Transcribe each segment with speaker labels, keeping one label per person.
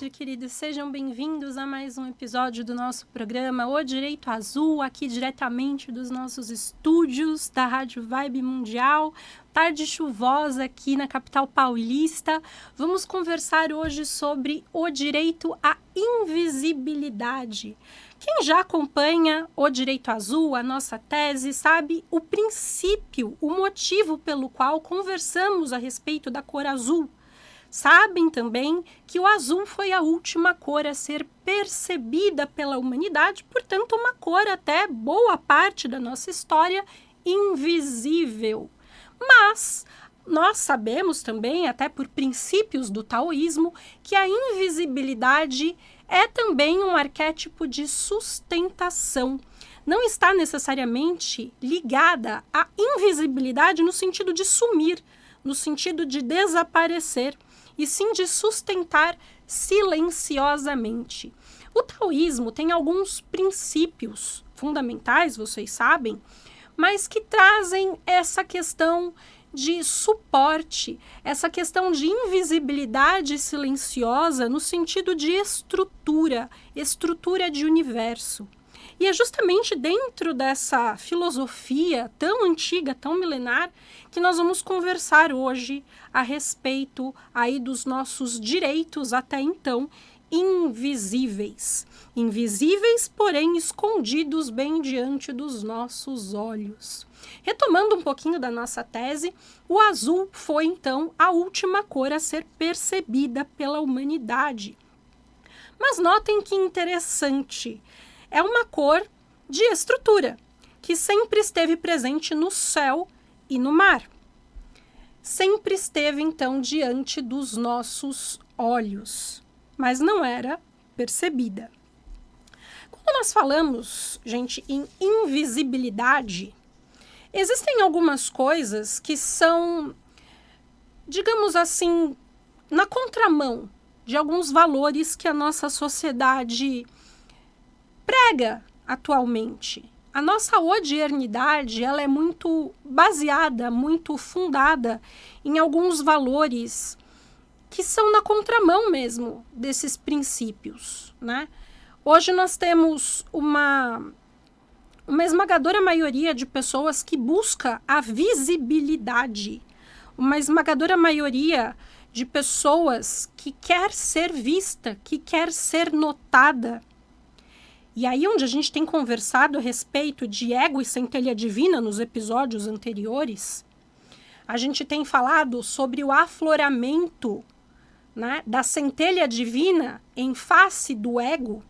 Speaker 1: tarde, queridos. Sejam bem-vindos a mais um episódio do nosso programa O Direito Azul, aqui diretamente dos nossos estúdios da Rádio Vibe Mundial. Tarde chuvosa aqui na capital paulista. Vamos conversar hoje sobre o direito à invisibilidade. Quem já acompanha o Direito Azul, a nossa tese, sabe o princípio, o motivo pelo qual conversamos a respeito da cor azul. Sabem também que o azul foi a última cor a ser percebida pela humanidade, portanto, uma cor até boa parte da nossa história invisível. Mas nós sabemos também, até por princípios do taoísmo, que a invisibilidade é também um arquétipo de sustentação. Não está necessariamente ligada à invisibilidade no sentido de sumir, no sentido de desaparecer, e sim de sustentar silenciosamente. O taoísmo tem alguns princípios fundamentais, vocês sabem, mas que trazem essa questão de suporte, essa questão de invisibilidade silenciosa no sentido de estrutura de universo. E é justamente dentro dessa filosofia tão antiga, tão milenar, que nós vamos conversar hoje a respeito aí dos nossos direitos até então invisíveis. Invisíveis, porém escondidos bem diante dos nossos olhos. Retomando um pouquinho da nossa tese, o azul foi então a última cor a ser percebida pela humanidade. Mas notem que interessante. É uma cor de estrutura, que sempre esteve presente no céu e no mar. Sempre esteve, então, diante dos nossos olhos, mas não era percebida. Quando nós falamos, gente, em invisibilidade, existem algumas coisas que são, digamos assim, na contramão de alguns valores que a nossa sociedade prega atualmente. A nossa odiernidade, ela é muito baseada, muito fundada em alguns valores que são na contramão mesmo desses princípios, né? Hoje nós temos uma esmagadora maioria de pessoas que busca a visibilidade, uma esmagadora maioria de pessoas que quer ser vista, que quer ser notada. E aí onde a gente tem conversado a respeito de ego e centelha divina nos episódios anteriores, a gente tem falado sobre o afloramento, né, da centelha divina em face do ego.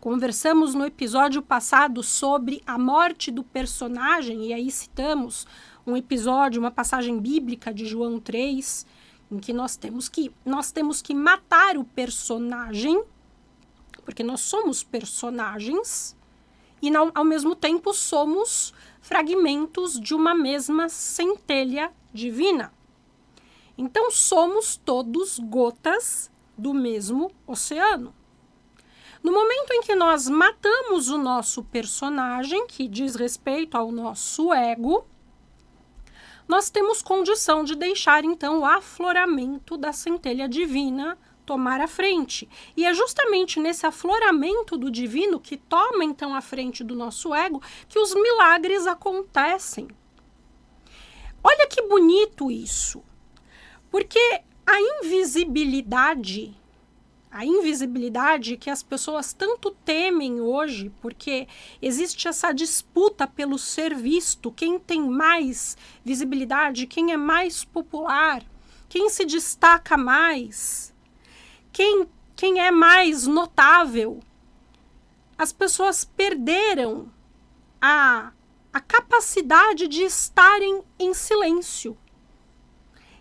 Speaker 1: Conversamos no episódio passado sobre a morte do personagem, e aí citamos um episódio, uma passagem bíblica de João 3, em que nós temos que matar o personagem, porque nós somos personagens e ao mesmo tempo somos fragmentos de uma mesma centelha divina. Então somos todos gotas do mesmo oceano. No momento em que nós matamos o nosso personagem, que diz respeito ao nosso ego, nós temos condição de deixar então o afloramento da centelha divina tomar a frente. E é justamente nesse afloramento do divino que toma então a frente do nosso ego que os milagres acontecem. Olha que bonito isso. Porque a invisibilidade que as pessoas tanto temem hoje, porque existe essa disputa pelo ser visto, quem tem mais visibilidade, quem é mais popular, quem se destaca mais, quem é mais notável. As pessoas perderam a capacidade de estarem em silêncio.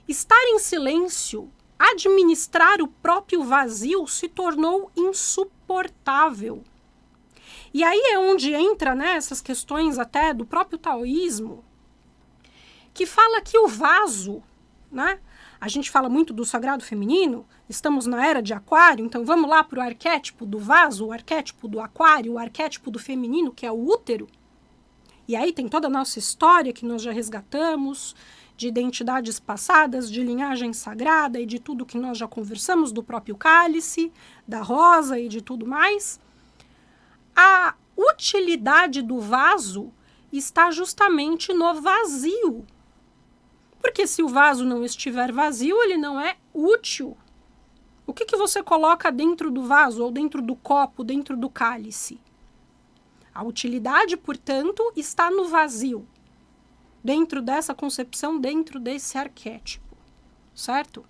Speaker 1: Estar em silêncio, administrar o próprio vazio se tornou insuportável. E aí é onde entra, né, essas questões até do próprio taoísmo, que fala que o vaso, né, a gente fala muito do sagrado feminino, estamos na era de aquário, então vamos lá para o arquétipo do vaso, o arquétipo do aquário, o arquétipo do feminino, que é o útero. E aí tem toda a nossa história que nós já resgatamos, de identidades passadas, de linhagem sagrada e de tudo que nós já conversamos, do próprio cálice, da rosa e de tudo mais, a utilidade do vaso está justamente no vazio. Porque se o vaso não estiver vazio, ele não é útil. O que você coloca dentro do vaso, ou dentro do copo, dentro do cálice? A utilidade, portanto, está no vazio. Dentro dessa concepção, dentro desse arquétipo, certo?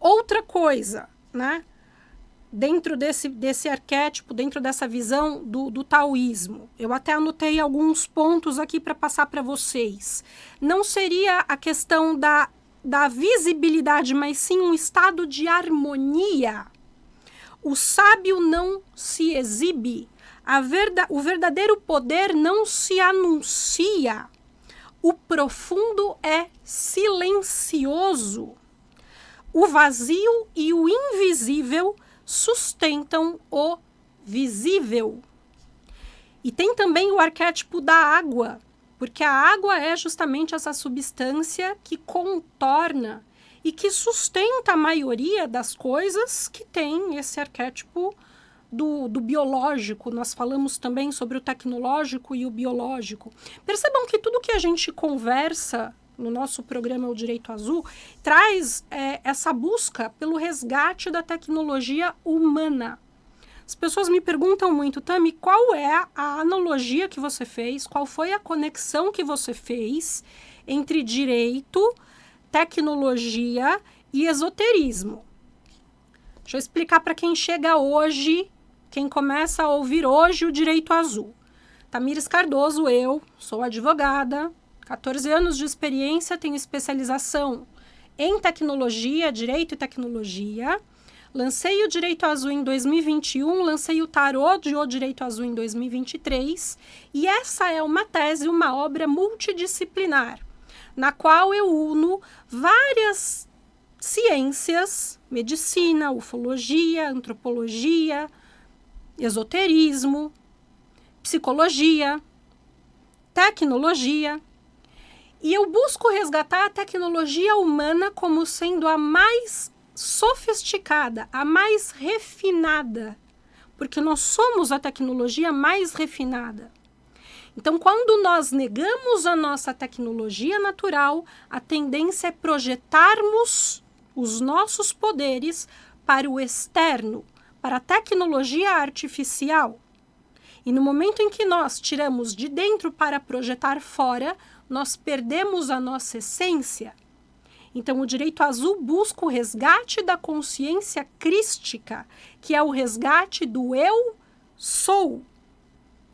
Speaker 1: Outra coisa, né? Dentro desse arquétipo, dentro dessa visão do taoísmo, eu até anotei alguns pontos aqui para passar para vocês. Não seria a questão da visibilidade, mas sim um estado de harmonia. O sábio não se exibe, o verdadeiro poder não se anuncia. O profundo é silencioso. O vazio e o invisível sustentam o visível. E tem também o arquétipo da água, porque a água é justamente essa substância que contorna e que sustenta a maioria das coisas que tem esse arquétipo do biológico. Nós falamos também sobre o tecnológico e o biológico. Percebam que tudo que a gente conversa no nosso programa O Direito Azul traz essa busca pelo resgate da tecnologia humana. As pessoas me perguntam muito, Tami, qual é a analogia que você fez, qual foi a conexão que você fez entre direito, tecnologia e esoterismo? Deixa eu explicar para quem chega hoje, quem começa a ouvir hoje o Direito Azul. Tamires Cardoso, eu sou advogada, 14 anos de experiência, tenho especialização em tecnologia, direito e tecnologia. Lancei o Direito Azul em 2021, lancei o Tarô de O Direito Azul em 2023, e essa é uma tese, uma obra multidisciplinar, na qual eu uno várias ciências, medicina, ufologia, antropologia, esoterismo, psicologia, tecnologia, e eu busco resgatar a tecnologia humana como sendo a mais sofisticada, a mais refinada, porque nós somos a tecnologia mais refinada. Então, quando nós negamos a nossa tecnologia natural, a tendência é projetarmos os nossos poderes para o externo, para a tecnologia artificial. E no momento em que nós tiramos de dentro para projetar fora, nós perdemos a nossa essência. Então, o Direito Azul busca o resgate da consciência crística, que é o resgate do eu sou,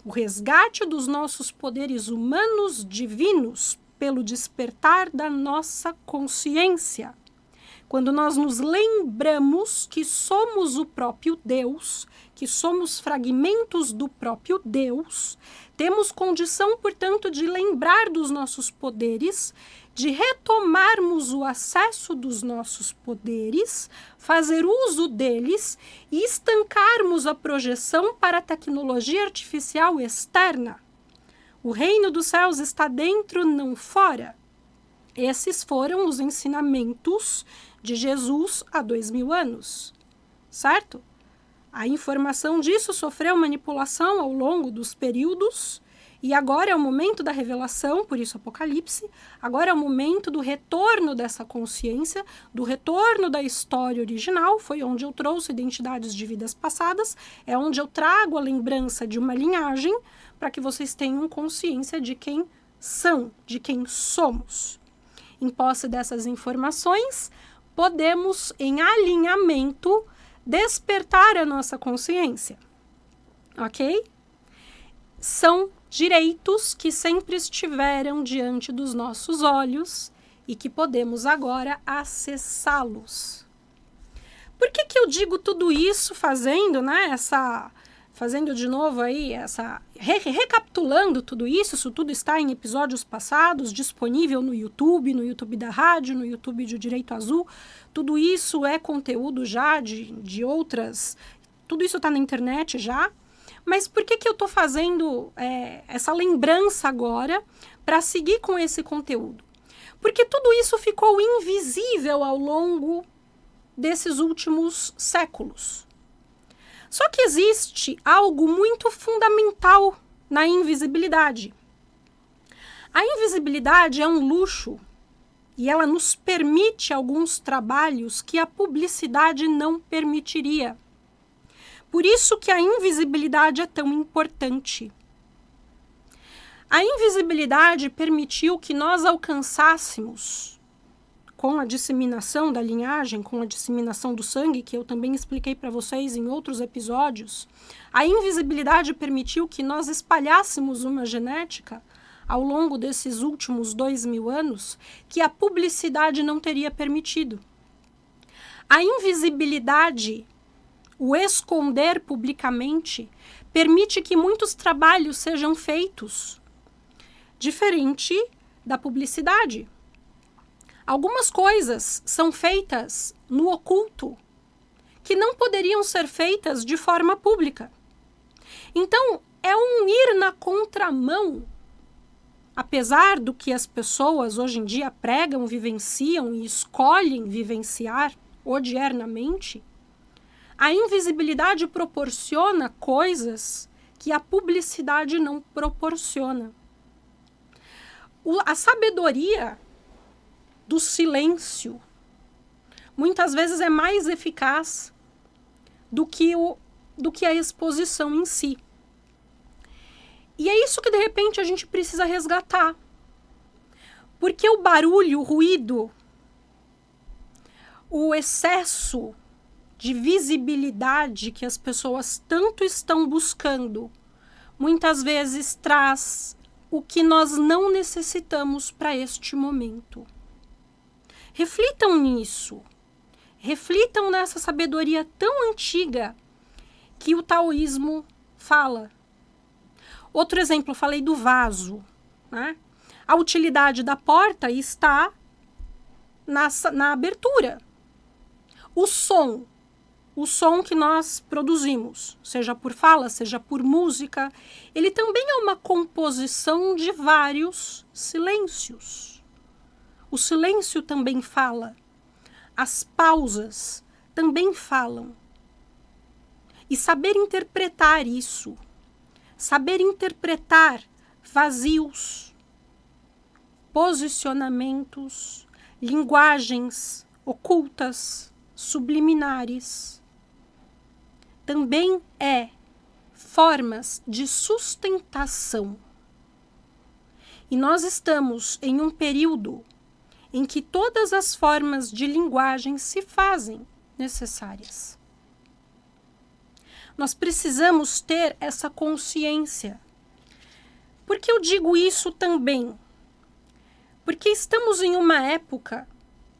Speaker 1: o resgate dos nossos poderes humanos divinos pelo despertar da nossa consciência. Quando nós nos lembramos que somos o próprio Deus, que somos fragmentos do próprio Deus, temos condição, portanto, de lembrar dos nossos poderes, de retomarmos o acesso dos nossos poderes, fazer uso deles e estancarmos a projeção para a tecnologia artificial externa. O reino dos céus está dentro, não fora. Esses foram os ensinamentos de Jesus há 2000 anos, certo? A informação disso sofreu manipulação ao longo dos períodos e agora é o momento da revelação, por isso Apocalipse, agora é o momento do retorno dessa consciência, do retorno da história original, foi onde eu trouxe identidades de vidas passadas, é onde eu trago a lembrança de uma linhagem para que vocês tenham consciência de quem são, de quem somos. Em posse dessas informações, podemos, em alinhamento, despertar a nossa consciência, ok? São direitos que sempre estiveram diante dos nossos olhos e que podemos agora acessá-los. Por que eu digo tudo isso fazendo, né, fazendo de novo aí, recapitulando tudo isso tudo está em episódios passados, disponível no YouTube da rádio, no YouTube de Direito Azul, tudo isso é conteúdo já de outras, tudo isso está na internet já, mas por que eu estou fazendo essa lembrança agora para seguir com esse conteúdo? Porque tudo isso ficou invisível ao longo desses últimos séculos. Só que existe algo muito fundamental na invisibilidade. A invisibilidade é um luxo e ela nos permite alguns trabalhos que a publicidade não permitiria. Por isso que a invisibilidade é tão importante. A invisibilidade permitiu que nós alcançássemos, com a disseminação da linhagem, com a disseminação do sangue, que eu também expliquei para vocês em outros episódios, a invisibilidade permitiu que nós espalhássemos uma genética ao longo desses últimos 2000 anos que a publicidade não teria permitido. A invisibilidade, o esconder publicamente, permite que muitos trabalhos sejam feitos, diferente da publicidade. Algumas coisas são feitas no oculto, que não poderiam ser feitas de forma pública. Então, é um ir na contramão, apesar do que as pessoas hoje em dia pregam, vivenciam e escolhem vivenciar odiernamente, a invisibilidade proporciona coisas que a publicidade não proporciona. A sabedoria do silêncio muitas vezes é mais eficaz do que a exposição em si. E é isso que de repente a gente precisa resgatar. Porque o barulho, o ruído, o excesso de visibilidade que as pessoas tanto estão buscando, muitas vezes traz o que nós não necessitamos para este momento. Reflitam nisso. Reflitam nessa sabedoria tão antiga que o taoísmo fala. Outro exemplo, eu falei do vaso, né? A utilidade da porta está na abertura. O som que nós produzimos, seja por fala, seja por música, ele também é uma composição de vários silêncios. O silêncio também fala. As pausas também falam. E saber interpretar isso, saber interpretar vazios, posicionamentos, linguagens ocultas, subliminares, também é formas de sustentação. E nós estamos em um período em que todas as formas de linguagem se fazem necessárias. Nós precisamos ter essa consciência. Por que eu digo isso também? Porque estamos em uma época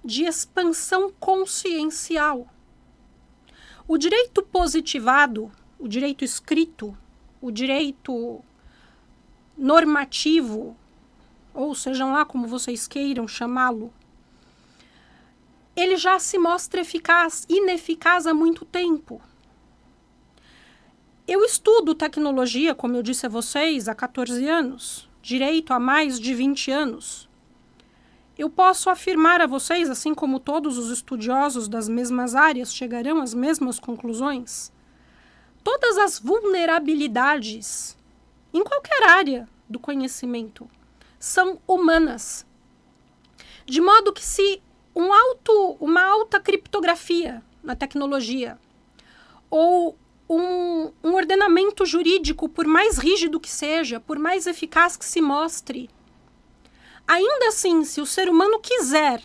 Speaker 1: de expansão consciencial. O direito positivado, o direito escrito, o direito normativo, ou sejam lá como vocês queiram chamá-lo, ele já se mostra ineficaz há muito tempo. Eu estudo tecnologia, como eu disse a vocês, há 14 anos, direito há mais de 20 anos. Eu posso afirmar a vocês, assim como todos os estudiosos das mesmas áreas chegarão às mesmas conclusões, todas as vulnerabilidades em qualquer área do conhecimento são humanas. De modo que se uma alta criptografia na tecnologia ou um ordenamento jurídico, por mais rígido que seja, por mais eficaz que se mostre, ainda assim, se o ser humano quiser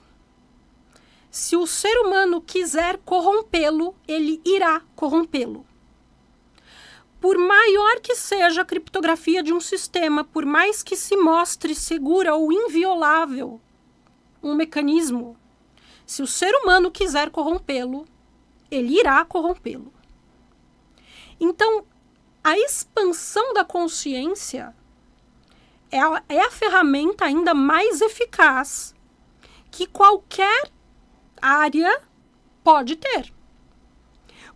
Speaker 1: corrompê-lo, ele irá corrompê-lo. Por maior que seja a criptografia de um sistema, por mais que se mostre segura ou inviolável um mecanismo, se o ser humano quiser corrompê-lo, ele irá corrompê-lo. Então, a expansão da consciência é a ferramenta ainda mais eficaz que qualquer área pode ter.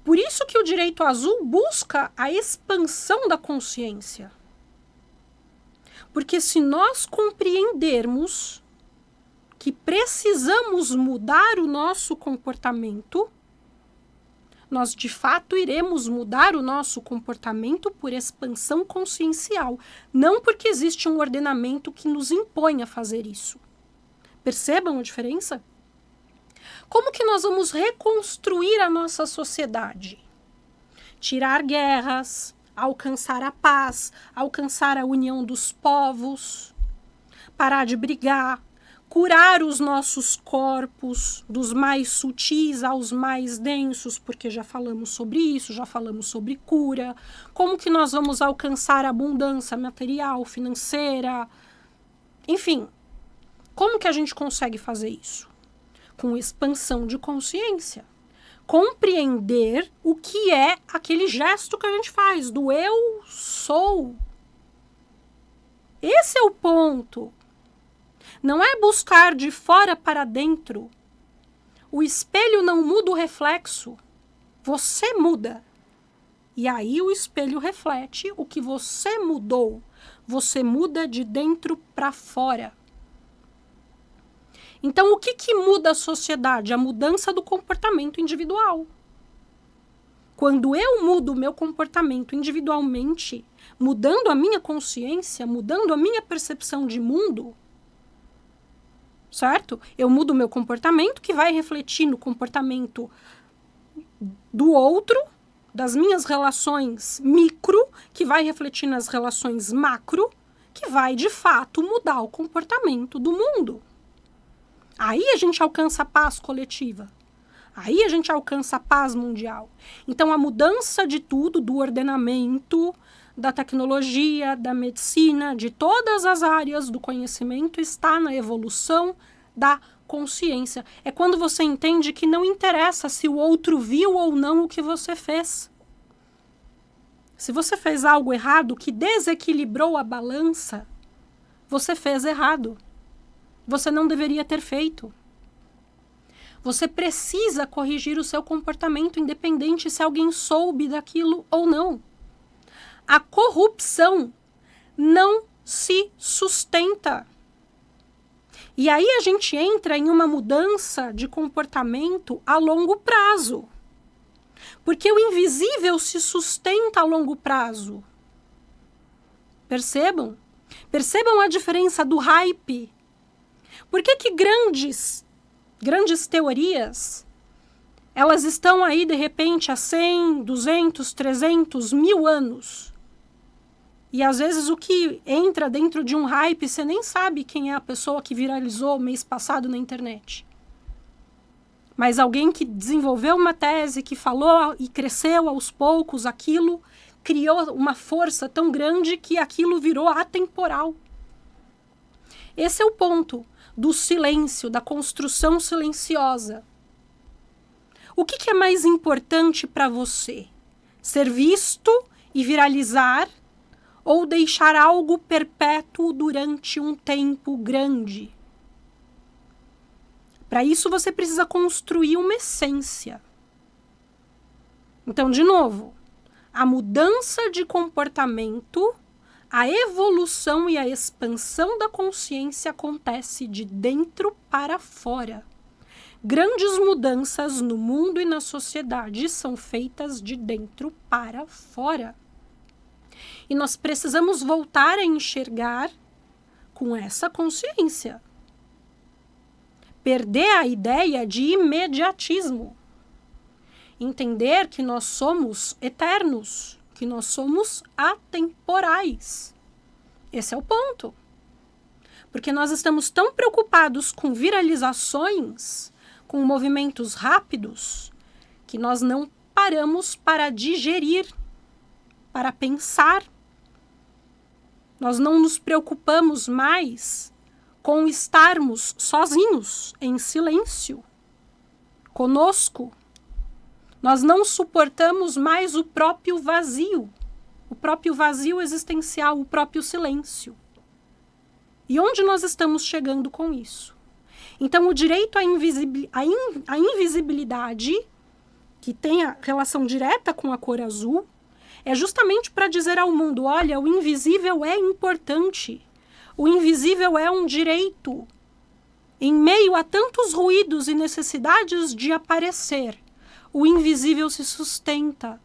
Speaker 1: Por isso que o direito azul busca a expansão da consciência. Porque se nós compreendermos que precisamos mudar o nosso comportamento, nós de fato iremos mudar o nosso comportamento por expansão consciencial, não porque existe um ordenamento que nos impõe a fazer isso. Percebam a diferença? Como que nós vamos reconstruir a nossa sociedade? Tirar guerras, alcançar a paz, alcançar a união dos povos, parar de brigar, curar os nossos corpos, dos mais sutis aos mais densos, porque já falamos sobre isso, já falamos sobre cura. Como que nós vamos alcançar a abundância material, financeira? Enfim, como que a gente consegue fazer isso? Com expansão de consciência. Compreender o que é aquele gesto que a gente faz, do eu sou. Esse é o ponto. Não é buscar de fora para dentro. O espelho não muda o reflexo. Você muda. E aí o espelho reflete o que você mudou. Você muda de dentro para fora. Então, o que muda a sociedade? A mudança do comportamento individual. Quando eu mudo o meu comportamento individualmente, mudando a minha consciência, mudando a minha percepção de mundo, certo? Eu mudo o meu comportamento, que vai refletir no comportamento do outro, das minhas relações micro, que vai refletir nas relações macro, que vai, de fato, mudar o comportamento do mundo. Aí a gente alcança a paz coletiva. Aí a gente alcança a paz mundial. Então, a mudança de tudo, do ordenamento, da tecnologia, da medicina, de todas as áreas do conhecimento, está na evolução da consciência. É quando você entende que não interessa se o outro viu ou não o que você fez. Se você fez algo errado que desequilibrou a balança, você fez errado. Você não deveria ter feito. Você precisa corrigir o seu comportamento, independente se alguém soube daquilo ou não. A corrupção não se sustenta. E aí a gente entra em uma mudança de comportamento a longo prazo. Porque o invisível se sustenta a longo prazo. Percebam? Percebam a diferença do hype. Por que grandes teorias, elas estão aí de repente há 100, 200, 300, 1000 anos? E às vezes o que entra dentro de um hype, você nem sabe quem é a pessoa que viralizou mês passado na internet. Mas alguém que desenvolveu uma tese, que falou e cresceu aos poucos, aquilo criou uma força tão grande que aquilo virou atemporal. Esse é o ponto do silêncio, da construção silenciosa. O que é mais importante para você? Ser visto e viralizar ou deixar algo perpétuo durante um tempo grande? Para isso você precisa construir uma essência. Então, de novo, a mudança de comportamento, a evolução e a expansão da consciência acontece de dentro para fora. Grandes mudanças no mundo e na sociedade são feitas de dentro para fora. E nós precisamos voltar a enxergar com essa consciência. Perder a ideia de imediatismo. Entender que nós somos eternos, que nós somos atemporais. Esse é o ponto. Porque nós estamos tão preocupados com viralizações, com movimentos rápidos, que nós não paramos para digerir, para pensar. Nós não nos preocupamos mais com estarmos sozinhos, em silêncio, conosco. Nós não suportamos mais o próprio vazio existencial, o próprio silêncio. E onde nós estamos chegando com isso? Então, o direito à invisibilidade, que tem a relação direta com a cor azul, é justamente para dizer ao mundo, olha, o invisível é importante. O invisível é um direito. Em meio a tantos ruídos e necessidades de aparecer, o invisível se sustenta.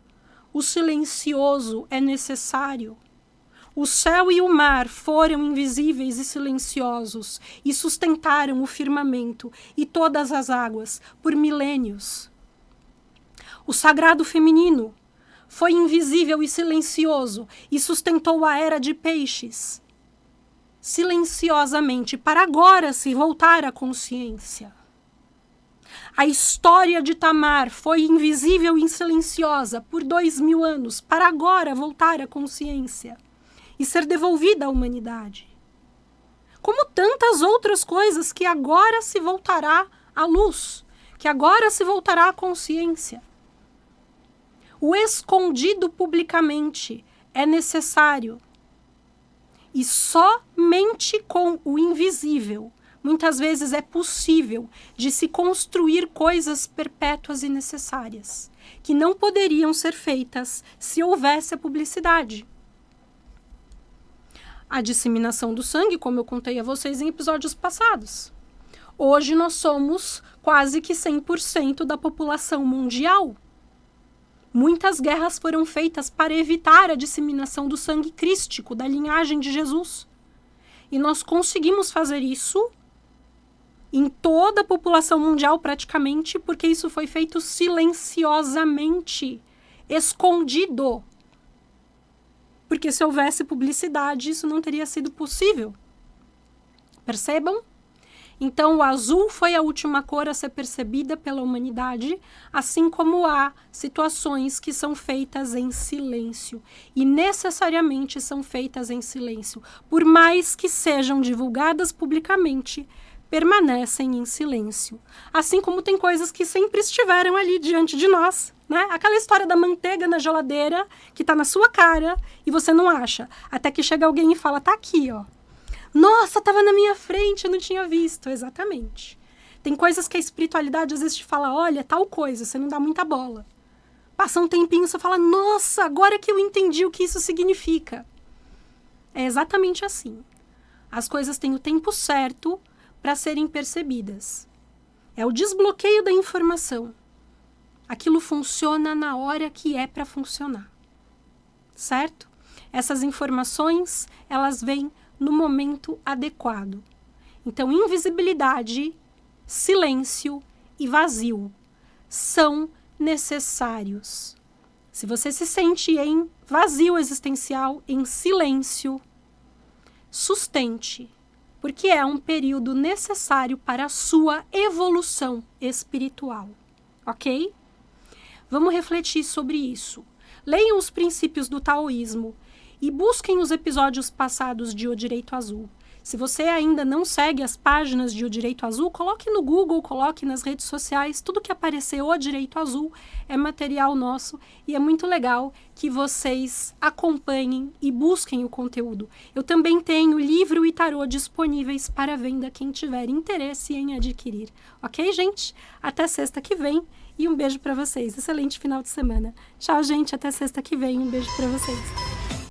Speaker 1: O silencioso é necessário. O céu e o mar foram invisíveis e silenciosos e sustentaram o firmamento e todas as águas por milênios. O sagrado feminino foi invisível e silencioso e sustentou a era de peixes, silenciosamente, para agora se voltar à consciência. A história de Tamar foi invisível e silenciosa por 2000 anos, para agora voltar à consciência e ser devolvida à humanidade. Como tantas outras coisas que agora se voltará à luz, que agora se voltará à consciência. O escondido publicamente é necessário. E somente com o invisível, muitas vezes é possível de se construir coisas perpétuas e necessárias, que não poderiam ser feitas se houvesse a publicidade. A disseminação do sangue, como eu contei a vocês em episódios passados. Hoje nós somos quase que 100% da população mundial. Muitas guerras foram feitas para evitar a disseminação do sangue crístico, da linhagem de Jesus. E nós conseguimos fazer isso em toda a população mundial praticamente, porque isso foi feito silenciosamente, escondido. Porque se houvesse publicidade, isso não teria sido possível. Percebam? Então, o azul foi a última cor a ser percebida pela humanidade, assim como há situações que são feitas em silêncio. E necessariamente são feitas em silêncio. Por mais que sejam divulgadas publicamente, permanecem em silêncio. Assim como tem coisas que sempre estiveram ali diante de nós, né? Aquela história da manteiga na geladeira, que está na sua cara e você não acha. Até que chega alguém e fala, tá aqui, ó. Nossa, estava na minha frente, eu não tinha visto. Exatamente. Tem coisas que a espiritualidade às vezes te fala, olha, tal coisa, você não dá muita bola. Passa um tempinho, você fala, nossa, agora que eu entendi o que isso significa. É exatamente assim. As coisas têm o tempo certo para serem percebidas. É o desbloqueio da informação. Aquilo funciona na hora que é para funcionar. Certo? Essas informações, elas vêm no momento adequado. Então, invisibilidade, silêncio e vazio são necessários. Se você se sente em vazio existencial, em silêncio, sustente, porque é um período necessário para a sua evolução espiritual, ok? Vamos refletir sobre isso. Leiam os princípios do taoísmo e busquem os episódios passados de O Direito Azul. Se você ainda não segue as páginas de O Direito Azul, coloque no Google, coloque nas redes sociais, tudo que aparecer O Direito Azul é material nosso e é muito legal que vocês acompanhem e busquem o conteúdo. Eu também tenho livro e tarô disponíveis para venda, quem tiver interesse em adquirir. Ok, gente? Até sexta que vem e um beijo para vocês. Excelente final de semana. Tchau, gente. Até sexta que vem. Um beijo para vocês.